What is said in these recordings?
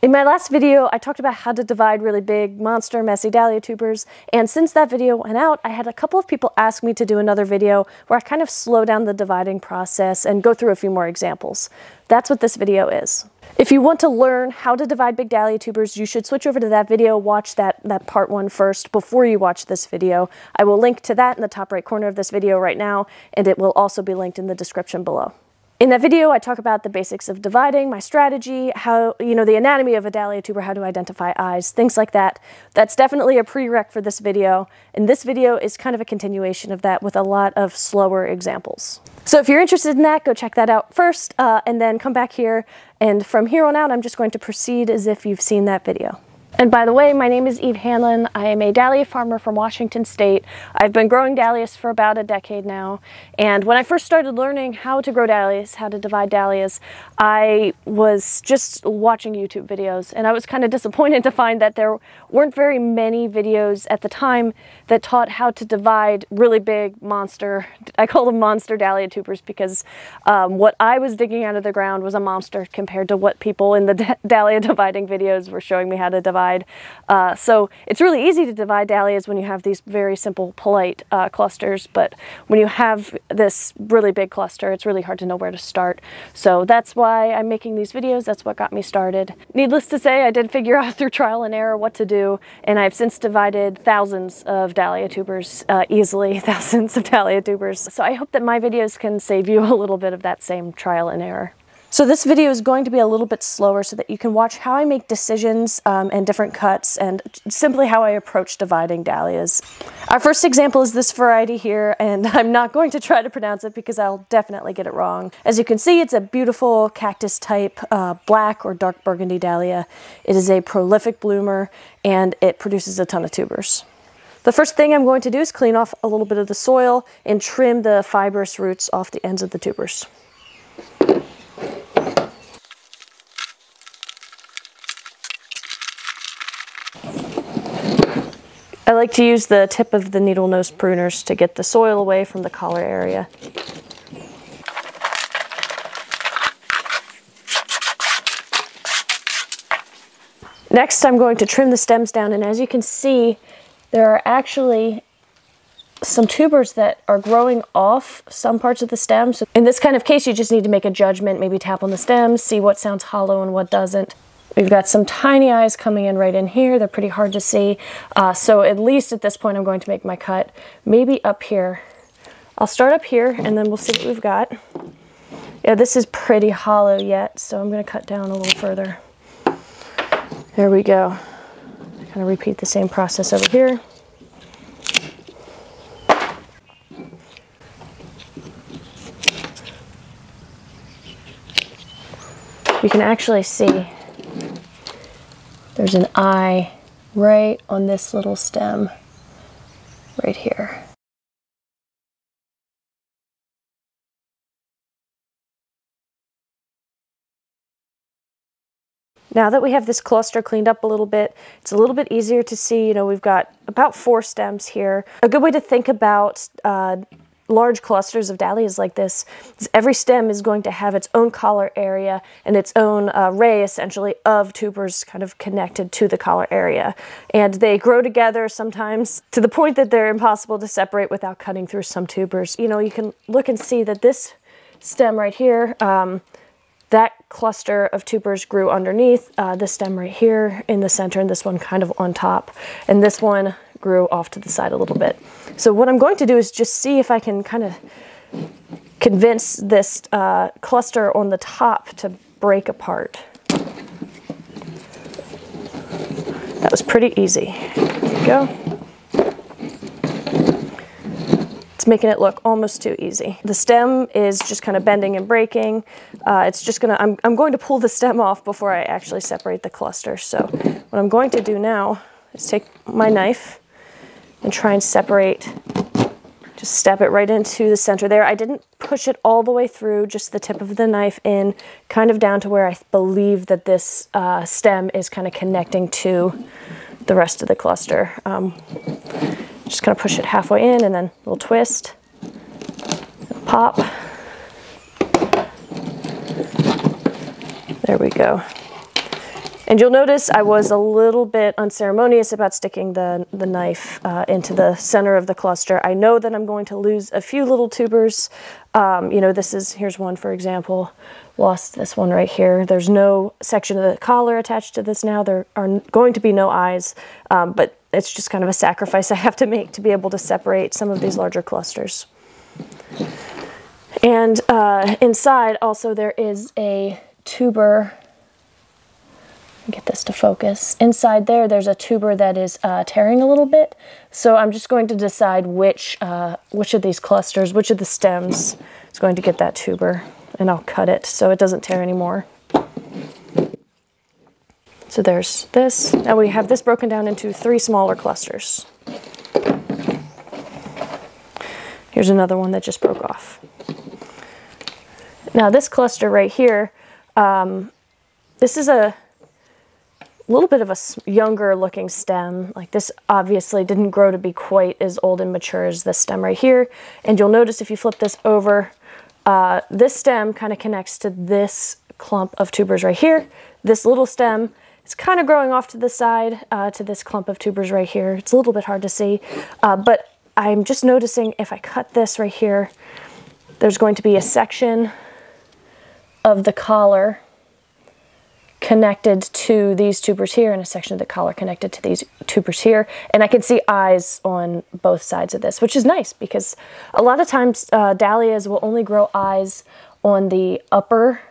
In my last video, I talked about how to divide really big, monster, messy dahlia tubers, and since that video went out, I had a couple of people ask me to do another video where I kind of slow down the dividing process and go through a few more examples. That's what this video is. If you want to learn how to divide big dahlia tubers, you should switch over to that video, watch that part one first before you watch this video. I will link to that in the top right corner of this video right now, and it will also be linked in the description below. In that video, I talk about the basics of dividing, my strategy, how, the anatomy of a dahlia tuber, how to identify eyes, things like that. That's definitely a prereq for this video, and this video is kind of a continuation of that with a lot of slower examples. So if you're interested in that, go check that out first, and then come back here, and from here on out, I'm just going to proceed as if you've seen that video. And by the way, my name is Eve Hanlon. I am a dahlia farmer from Washington State. I've been growing dahlias for about a decade now. And when I first started learning how to grow dahlias, how to divide dahlias, I was just watching YouTube videos. And I was kind of disappointed to find that there weren't very many videos at the time that taught how to divide really big monster, I call them monster dahlia tubers because what I was digging out of the ground was a monster compared to what people in the dahlia dividing videos were showing me how to divide. So it's really easy to divide dahlias when you have these very simple, polite clusters, but when you have this really big cluster, it's really hard to know where to start. So that's why I'm making these videos. That's what got me started. Needless to say, I did figure out through trial and error what to do, and I've since divided thousands of dahlia tubers, easily thousands of dahlia tubers. So I hope that my videos can save you a little bit of that same trial and error. So this video is going to be a little bit slower so that you can watch how I make decisions and different cuts and simply how I approach dividing dahlias. Our first example is this variety here, and I'm not going to try to pronounce it because I'll definitely get it wrong. As you can see, it's a beautiful cactus type black or dark burgundy dahlia. It is a prolific bloomer and it produces a ton of tubers. The first thing I'm going to do is clean off a little bit of the soil and trim the fibrous roots off the ends of the tubers. I like to use the tip of the needle nose pruners to get the soil away from the collar area. Next, I'm going to trim the stems down, and as you can see, there are actually some tubers that are growing off some parts of the stem. So in this kind of case, you just need to make a judgment, maybe tap on the stems, see what sounds hollow and what doesn't. We've got some tiny eyes coming in right in here. They're pretty hard to see. So at least at this point, I'm going to make my cut maybe up here. I'll start up here and then we'll see what we've got. Yeah, this is pretty hollow yet, so I'm going to cut down a little further. There we go. Kind of repeat the same process over here. You can actually see there's an eye right on this little stem right here. Now that we have this cluster cleaned up a little bit, it's a little bit easier to see. We've got about 4 stems here. A good way to think about large clusters of dahlias like this is every stem is going to have its own collar area and its own ray, essentially, of tubers kind of connected to the collar area. And they grow together sometimes to the point that they're impossible to separate without cutting through some tubers. You can look and see that this stem right here, that cluster of tubers grew underneath this stem right here in the center, and this one kind of on top. And this one grew off to the side a little bit. So what I'm going to do is just see if I can kind of convince this cluster on the top to break apart. That was pretty easy. There we go. It's making it look almost too easy. The stem is just kind of bending and breaking. It's just gonna, I'm going to pull the stem off before I actually separate the cluster. So what I'm going to do now is take my knife and try and separate, just step it right into the center there. I didn't push it all the way through, just the tip of the knife in, kind of down to where I believe that this stem is kind of connecting to the rest of the cluster. Just kind of push it halfway in and then a little twist, pop. There we go. And you'll notice I was a little bit unceremonious about sticking the knife into the center of the cluster. I know that I'm going to lose a few little tubers. You know, here's one, for example. Lost this one right here. There's no section of the collar attached to this now. There are going to be no eyes, but it's just kind of a sacrifice I have to make to be able to separate some of these larger clusters. And inside also there is a tuber. Get this to focus. Inside there's a tuber that is tearing a little bit. So I'm just going to decide which of these clusters, which of the stems is going to get that tuber, and I'll cut it so it doesn't tear anymore. So there's this. Now we have this broken down into 3 smaller clusters. Here's another one that just broke off. Now this cluster right here, this is a little bit of a younger looking stem. Like, this obviously didn't grow to be quite as old and mature as this stem right here. And you'll notice if you flip this over, this stem kind of connects to this clump of tubers right here. This little stem is kind of growing off to the side to this clump of tubers right here. It's a little bit hard to see, but I'm just noticing if I cut this right here, there's going to be a section of the collar connected to these tubers here and a section of the collar connected to these tubers here. And I can see eyes on both sides of this, which is nice because a lot of times dahlias will only grow eyes on the upper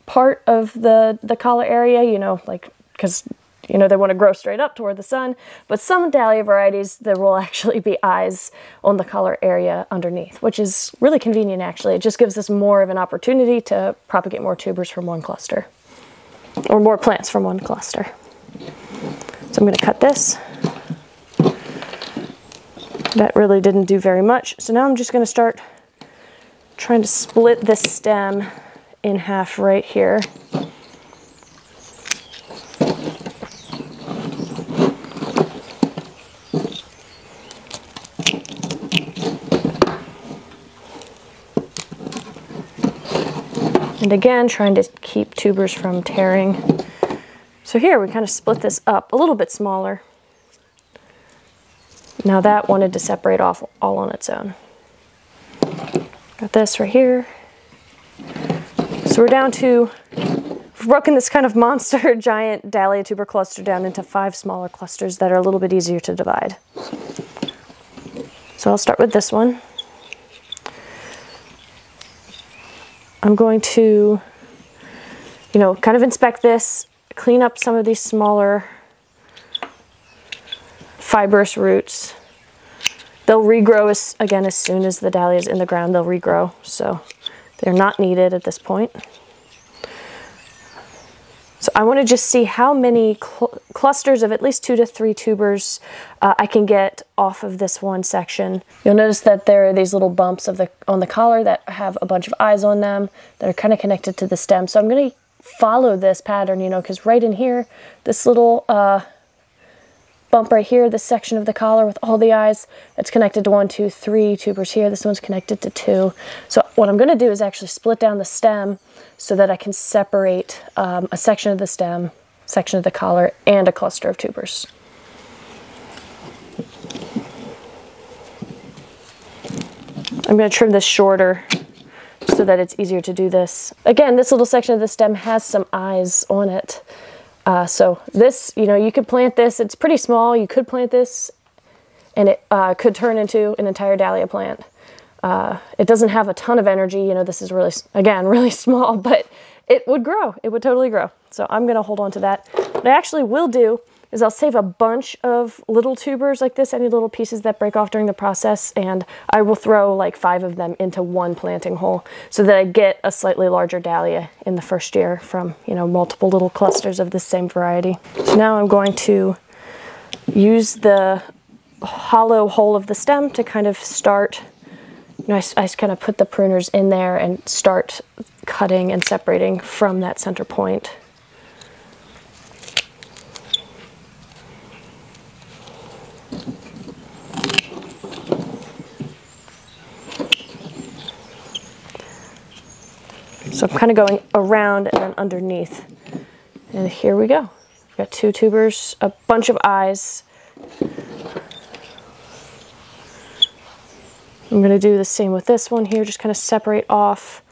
part of the collar area, you know, like, because, you know, they want to grow straight up toward the sun. But some dahlia varieties, there will actually be eyes on the collar area underneath, which is really convenient actually. It just gives us more of an opportunity to propagate more tubers from one cluster, or more plants from one cluster. So I'm going to cut this. That really didn't do very much. So now I'm just going to start trying to split this stem in half right here. And again, trying to keep tubers from tearing. So here we kind of split this up a little bit smaller. Now that wanted to separate off all on its own. Got this right here. So we're down to, we've broken this kind of monster giant dahlia tuber cluster down into 5 smaller clusters that are a little bit easier to divide. So I'll start with this one. I'm going to, you know, kind of inspect this, clean up some of these smaller fibrous roots. They'll regrow as soon as the dahlia is in the ground, they'll regrow. So they're not needed at this point. So I want to just see how many clusters of at least 2 to 3 tubers I can get off of this one section. You'll notice that there are these little bumps on the collar that have a bunch of eyes on them that are kind of connected to the stem. So I'm going to follow this pattern, you know, because right in here, this little bump right here, this section of the collar with all the eyes, it's connected to 1, 2, 3 tubers here. This one's connected to 2. So what I'm going to do is actually split down the stem so that I can separate a section of the stem, section of the collar, and a cluster of tubers. I'm going to trim this shorter so that it's easier to do this. Again, this little section of the stem has some eyes on it. So this, you know, you could plant this. It's pretty small. You could plant this and it could turn into an entire dahlia plant. It doesn't have a ton of energy. You know, this is really, again, really small, but it would grow. It would totally grow. So I'm going to hold on to that. What I actually will do is I'll save a bunch of little tubers like this, any little pieces that break off during the process, and I will throw like 5 of them into one planting hole so that I get a slightly larger dahlia in the first year from, you know, multiple little clusters of the same variety. So now I'm going to use the hollow hole of the stem to kind of start, you know, I kind of put the pruners in there and start cutting and separating from that center point. So I'm kind of going around and then underneath. And here we go. got 2 tubers, a bunch of eyes. I'm going to do the same with this one here, just kind of separate off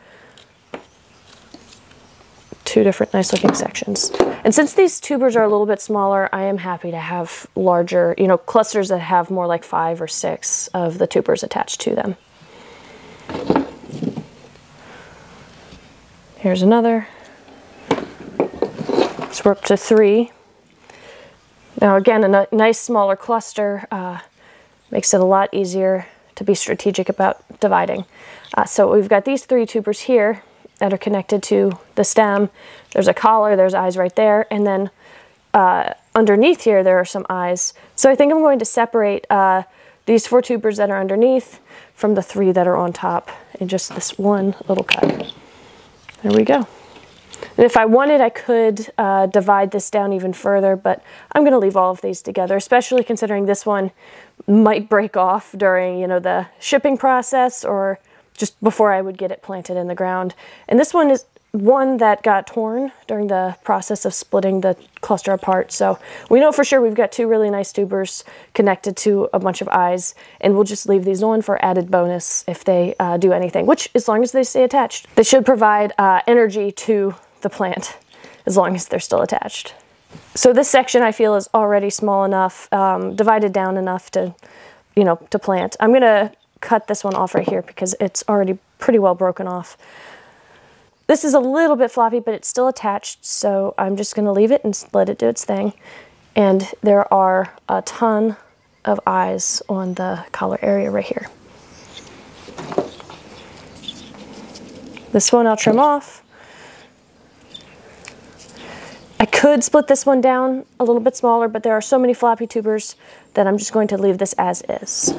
2 different nice looking sections. And since these tubers are a little bit smaller, I am happy to have larger, you know, clusters that have more like 5 or 6 of the tubers attached to them. Here's another. So we're up to 3. Now again, a nice smaller cluster makes it a lot easier to be strategic about dividing. So we've got these 3 tubers here that are connected to the stem. There's a collar, there's eyes right there, and then underneath here there are some eyes. So I think I'm going to separate these 4 tubers that are underneath from the 3 that are on top in just this one little cut. There we go. And if I wanted, I could divide this down even further, but I'm going to leave all of these together, especially considering this one might break off during, you know, the shipping process or just before I would get it planted in the ground. And this one is one that got torn during the process of splitting the cluster apart. So we know for sure we've got 2 really nice tubers connected to a bunch of eyes, and we'll just leave these on for added bonus if they do anything, which as long as they stay attached. They should provide energy to the plant as long as they're still attached. So this section I feel is already small enough, divided down enough to, you know, to plant. I'm gonna cut this one off right here because it's already pretty well broken off. This is a little bit floppy, but it's still attached, so I'm just gonna leave it and let it do its thing. And there are a ton of eyes on the collar area right here. This one I'll trim off. I could split this one down a little bit smaller, but there are so many floppy tubers that I'm just going to leave this as is.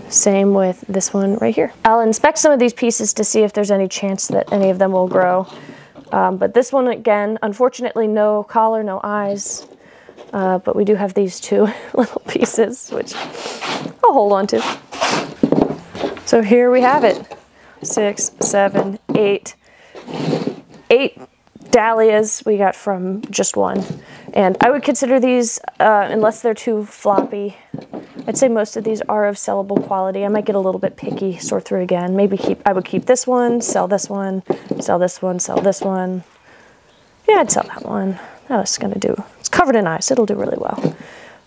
Same with this one right here. I'll inspect some of these pieces to see if there's any chance that any of them will grow. But this one, again, unfortunately, no collar, no eyes. But we do have these 2 little pieces, which I'll hold on to. So here we have it. 6, 7, 8. 8 dahlias we got from just one. And I would consider these, unless they're too floppy, I'd say most of these are of sellable quality. I might get a little bit picky, sort through again. Maybe I would keep this one, sell this one, sell this one, sell this one. Yeah, I'd sell that one. That's gonna do. It's covered in ice, it'll do really well.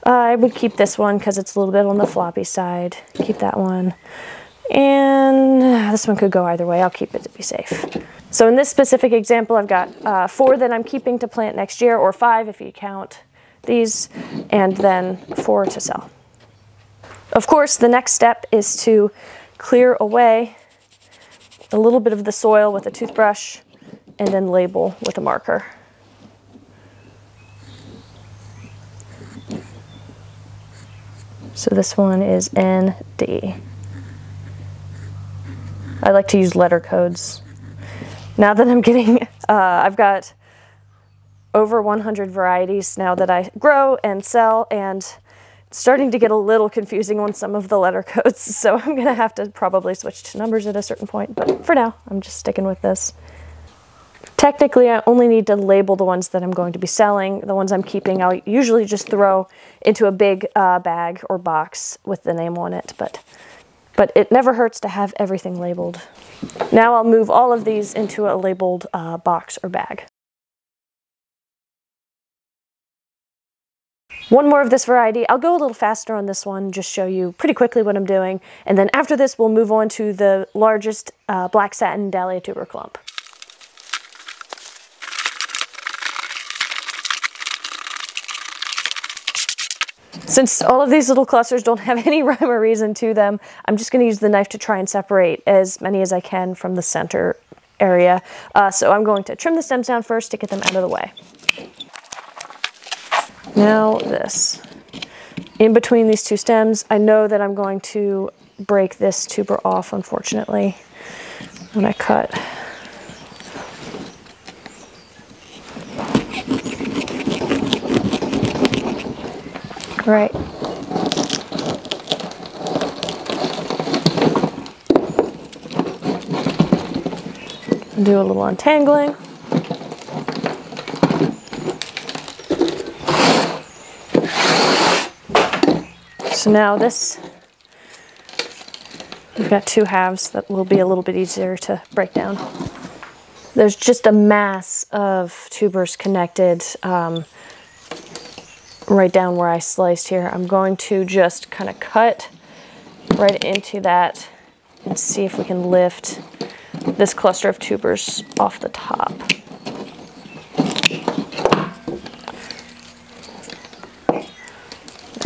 I would keep this one because it's a little bit on the floppy side. Keep that one. And this one could go either way. I'll keep it to be safe. So in this specific example, I've got 4 that I'm keeping to plant next year, or 5 if you count these, and then 4 to sell. Of course, the next step is to clear away a little bit of the soil with a toothbrush and then label with a marker. So this one is ND. I like to use letter codes. Now that I'm getting, I've got over 100 varieties now that I grow and sell, and it's starting to get a little confusing on some of the letter codes, so I'm gonna have to probably switch to numbers at a certain point, but for now, I'm just sticking with this. Technically, I only need to label the ones that I'm going to be selling. The ones I'm keeping, I'll usually just throw into a big bag or box with the name on it, but it never hurts to have everything labeled. Now I'll move all of these into a labeled box or bag. One more of this variety. I'll go a little faster on this one, just show you pretty quickly what I'm doing. And then after this, we'll move on to the largest black satin dahlia tuber clump. Since all of these little clusters don't have any rhyme or reason to them, I'm just going to use the knife to try and separate as many as I can from the center area. So I'm going to trim the stems down first to get them out of the way. Now this. In between these 2 stems, I know that I'm going to break this tuber off, unfortunately, when I cut. Right. Do a little untangling. So now this, we've got two halves that will be a little bit easier to break down. There's just a mass of tubers connected right down where I sliced here. I'm going to just kind of cut right into that and see if we can lift this cluster of tubers off the top.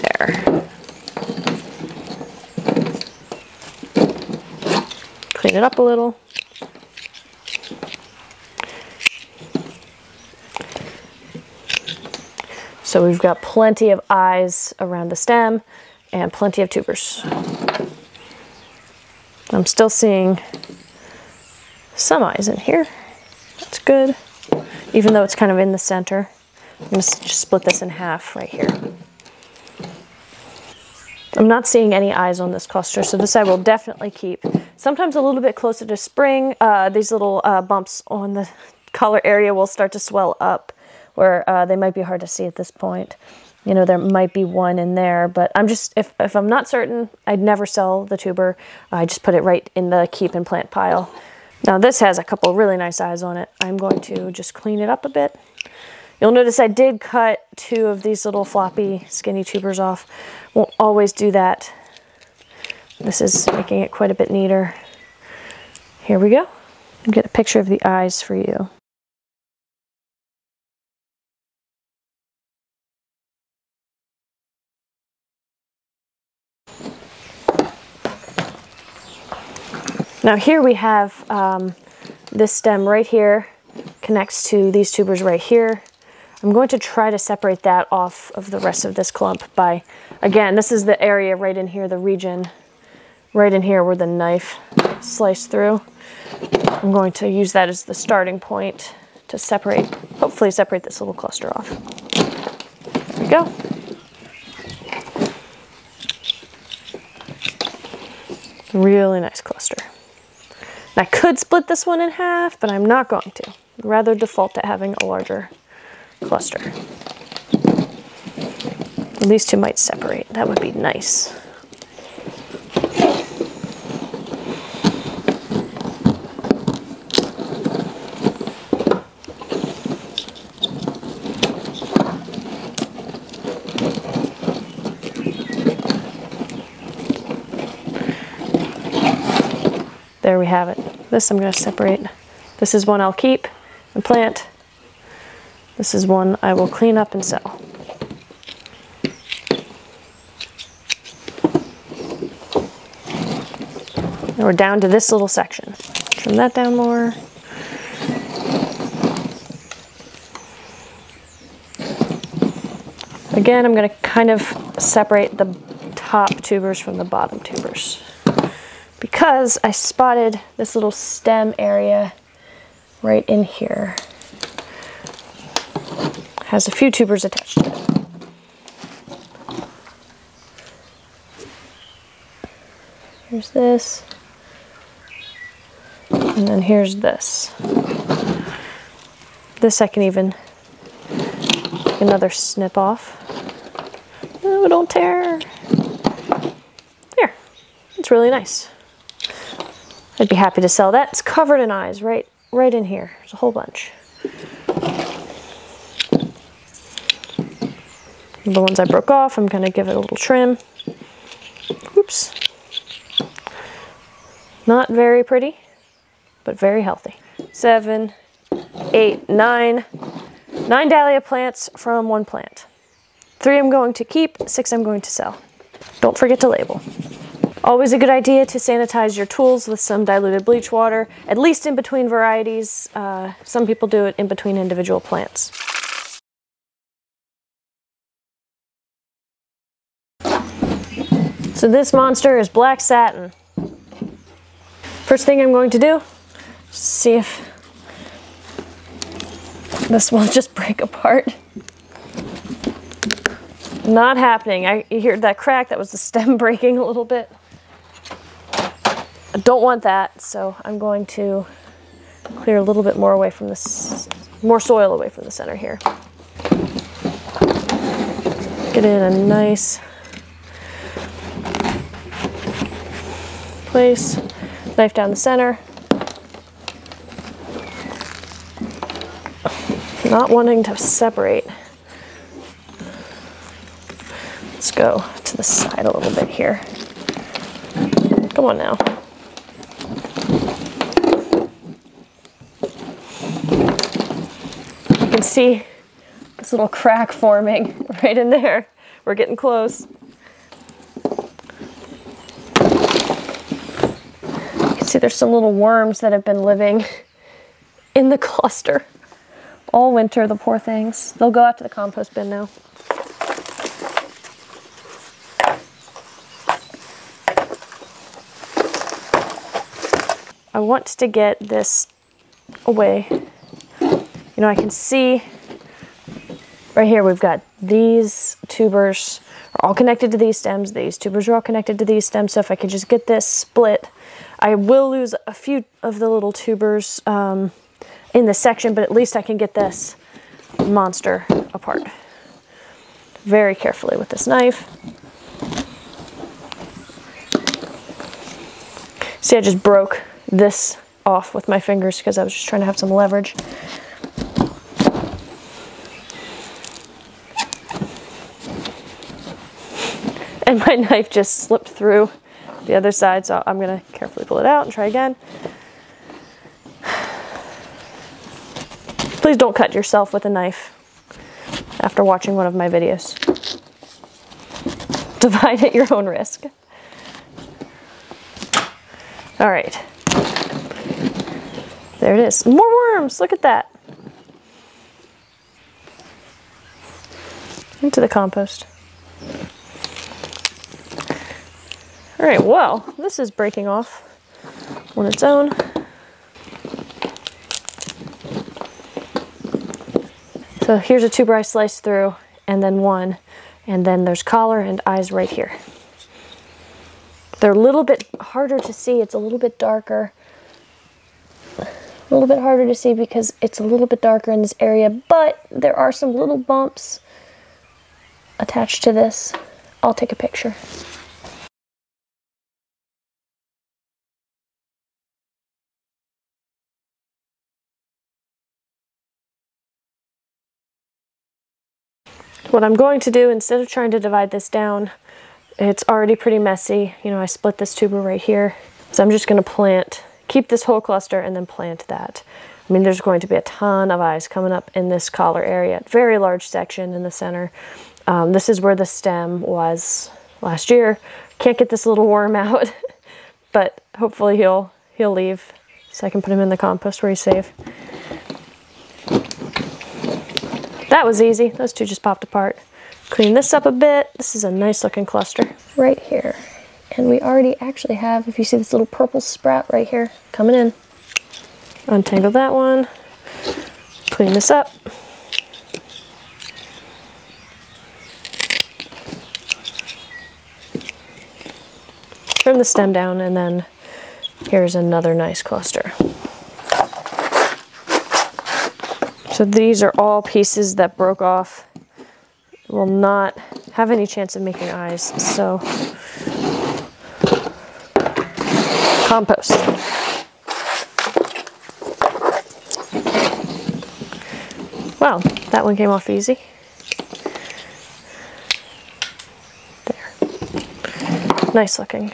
There. Clean it up a little. So we've got plenty of eyes around the stem and plenty of tubers. I'm still seeing some eyes in here. That's good. Even though it's kind of in the center. I'm going to just split this in half right here. I'm not seeing any eyes on this cluster, so this I will definitely keep. Sometimes a little bit closer to spring, these little bumps on the collar area will start to swell up, where they might be hard to see at this point. You know, there might be one in there, but I'm just, if I'm not certain, I'd never sell the tuber. I just put it right in the keep and plant pile. Now this has a couple really nice eyes on it. I'm going to just clean it up a bit. You'll notice I did cut two of these little floppy, skinny tubers off. Won't always do that. This is making it quite a bit neater. Here we go. I'll get a picture of the eyes for you. Now here we have this stem right here connects to these tubers right here. I'm going to try to separate that off of the rest of this clump by, again, this is the area right in here, the region right in here where the knife sliced through. I'm going to use that as the starting point to separate, hopefully separate this little cluster off. There we go. Really nice cluster. I could split this one in half, but I'm not going to. I'd rather default to having a larger cluster. And these two might separate. That would be nice. There we have it. This I'm going to separate. This is one I'll keep and plant. This is one I will clean up and sell. And we're down to this little section. Trim that down more. Again, I'm going to kind of separate the top tubers from the bottom tubers, because I spotted this little stem area right in here. Has a few tubers attached to it. Here's this. And then here's this. This I can even take another snip off. No, don't tear. Here. It's really nice. I'd be happy to sell that. It's covered in eyes right in here. There's a whole bunch. The ones I broke off, I'm going to give it a little trim. Oops. Not very pretty, but very healthy. 7, 8, 9. 9 dahlia plants from one plant. 3 I'm going to keep, 6 I'm going to sell. Don't forget to label. Always a good idea to sanitize your tools with some diluted bleach water, at least in between varieties. Some people do it in between individual plants. So this monster is black satin. First thing I'm going to do, see if this will just break apart. Not happening. You hear that crack? That was the stem breaking a little bit. I don't want that, so I'm going to clear a little bit more away from this, more soil away from the center here. Get in a nice place, knife down the center. Not wanting to separate. Let's go to the side a little bit here. Come on now. You can see this little crack forming right in there. We're getting close. You can see there's some little worms that have been living in the cluster all winter, the poor things. They'll go out to the compost bin now. I want to get this away. You know, I can see right here we've got these tubers are all connected to these stems. These tubers are all connected to these stems. So if I could just get this split, I will lose a few of the little tubers in this section, but at least I can get this monster apart very carefully with this knife. See, I just broke this off with my fingers because I was just trying to have some leverage. And my knife just slipped through the other side, so I'm gonna carefully pull it out and try again. Please don't cut yourself with a knife after watching one of my videos. Divide at your own risk. All right. There it is. More worms, look at that. Into the compost. All right, well, this is breaking off on its own. So here's a tuber I sliced through, and then one, and then there's collar and eyes right here. They're a little bit harder to see. It's a little bit darker. A little bit harder to see because it's a little bit darker in this area, but there are some little bumps attached to this. I'll take a picture. What I'm going to do, instead of trying to divide this down, it's already pretty messy. You know, I split this tuber right here. So I'm just going to keep this whole cluster and then plant that. I mean, there's going to be a ton of eyes coming up in this collar area. Very large section in the center. This is where the stem was last year. Can't get this little worm out, but hopefully he'll leave so I can put him in the compost where he's safe. That was easy. Those two just popped apart. Clean this up a bit. This is a nice looking cluster right here. And we already actually have, if you see this little purple sprout right here coming in. Untangle that one. Clean this up. Trim the stem down, and then here's another nice cluster. So these are all pieces that broke off. Will not have any chance of making eyes, so compost. Wow, that one came off easy. There. Nice looking.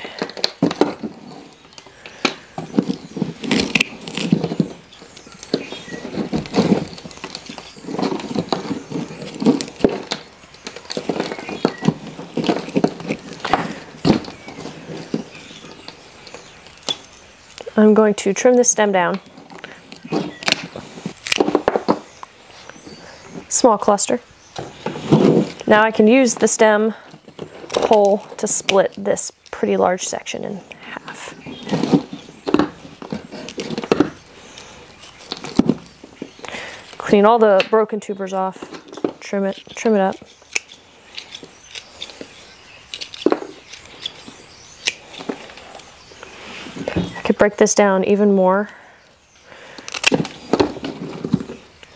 I'm going to trim this stem down. Small cluster. Now I can use the stem hole to split this pretty large section in half. Clean all the broken tubers off. Trim it up. Could break this down even more.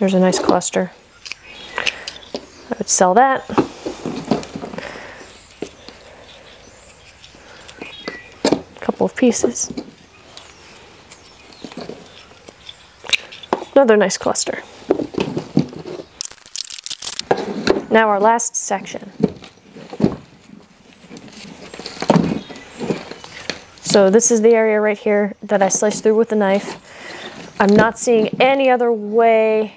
There's a nice cluster. I would sell that. couple of pieces. Another nice cluster. Now our last section. So this is the area right here that I sliced through with the knife. I'm not seeing any other way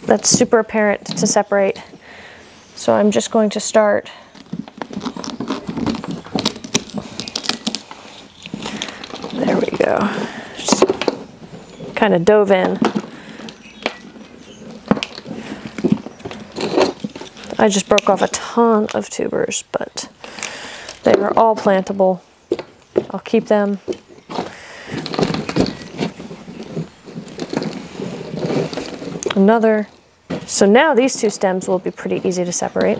that's super apparent to separate. So I'm just going to start there we go. Just kind of dove in. I just broke off a ton of tubers, but they are all plantable. I'll keep them. Another. So now these two stems will be pretty easy to separate.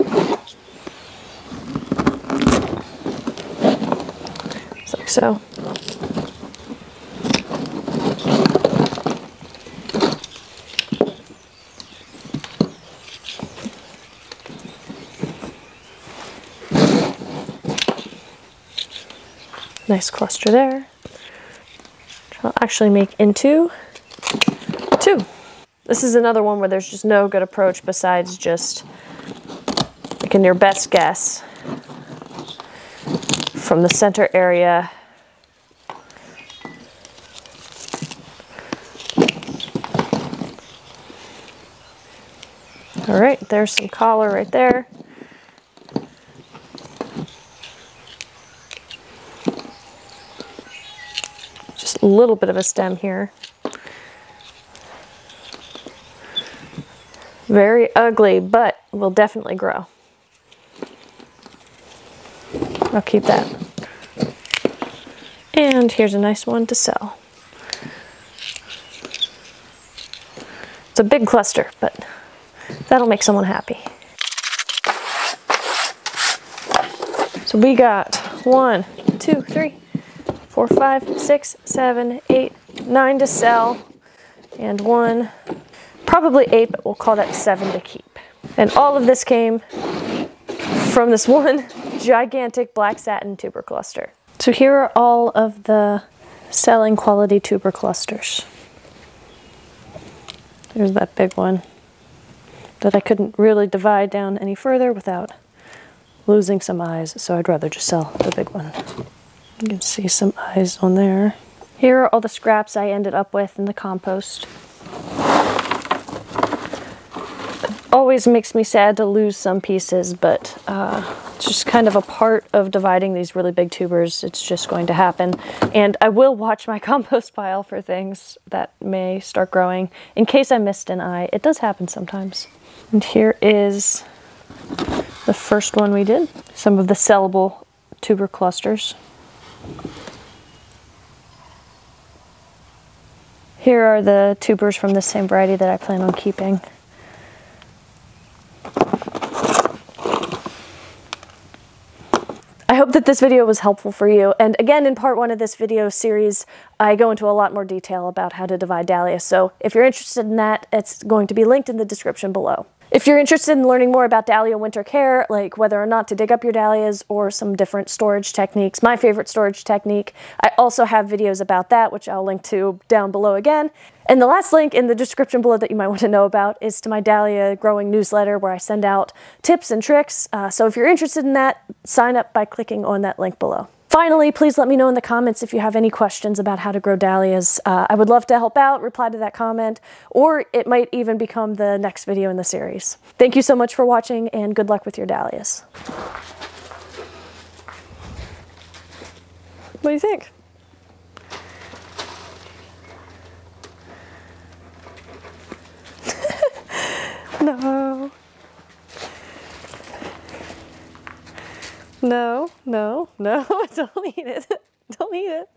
Just like so. Nice cluster there. Which I'll actually make into two. This is another one where there's just no good approach besides just making your best guess from the center area. All right, there's some collar right there. Just a little bit of a stem here. Very ugly, but will definitely grow. I'll keep that. And here's a nice one to sell. It's a big cluster, but that'll make someone happy. So we got 1, 2, 3, 4, 5, 6, 7, 8, 9 to sell, and 1, probably 8, but we'll call that 7 to keep. And all of this came from this one gigantic black satin tuber cluster. So here are all of the selling quality tuber clusters. There's that big one that I couldn't really divide down any further without losing some eyes, so I'd rather just sell the big one. You can see some eyes on there. Here are all the scraps I ended up with in the compost. Always makes me sad to lose some pieces, but it's just kind of a part of dividing these really big tubers. It's just going to happen. And I will watch my compost pile for things that may start growing in case I missed an eye. It does happen sometimes. And here is the first one we did. Some of the sellable tuber clusters. Here are the tubers from the same variety that I plan on keeping. I hope that this video was helpful for you. And again, in part 1 of this video series, I go into a lot more detail about how to divide dahlias. So if you're interested in that, it's going to be linked in the description below. If you're interested in learning more about dahlia winter care, like whether or not to dig up your dahlias or some different storage techniques, my favorite storage technique, I also have videos about that, which I'll link to down below again. And the last link in the description below that you might want to know about is to my dahlia growing newsletter, where I send out tips and tricks. So if you're interested in that, sign up by clicking on that link below. Finally, please let me know in the comments if you have any questions about how to grow dahlias. I would love to help out, reply to that comment, or it might even become the next video in the series. Thank you so much for watching, and good luck with your dahlias. What do you think? No. No, no, no, don't eat it. Don't eat it.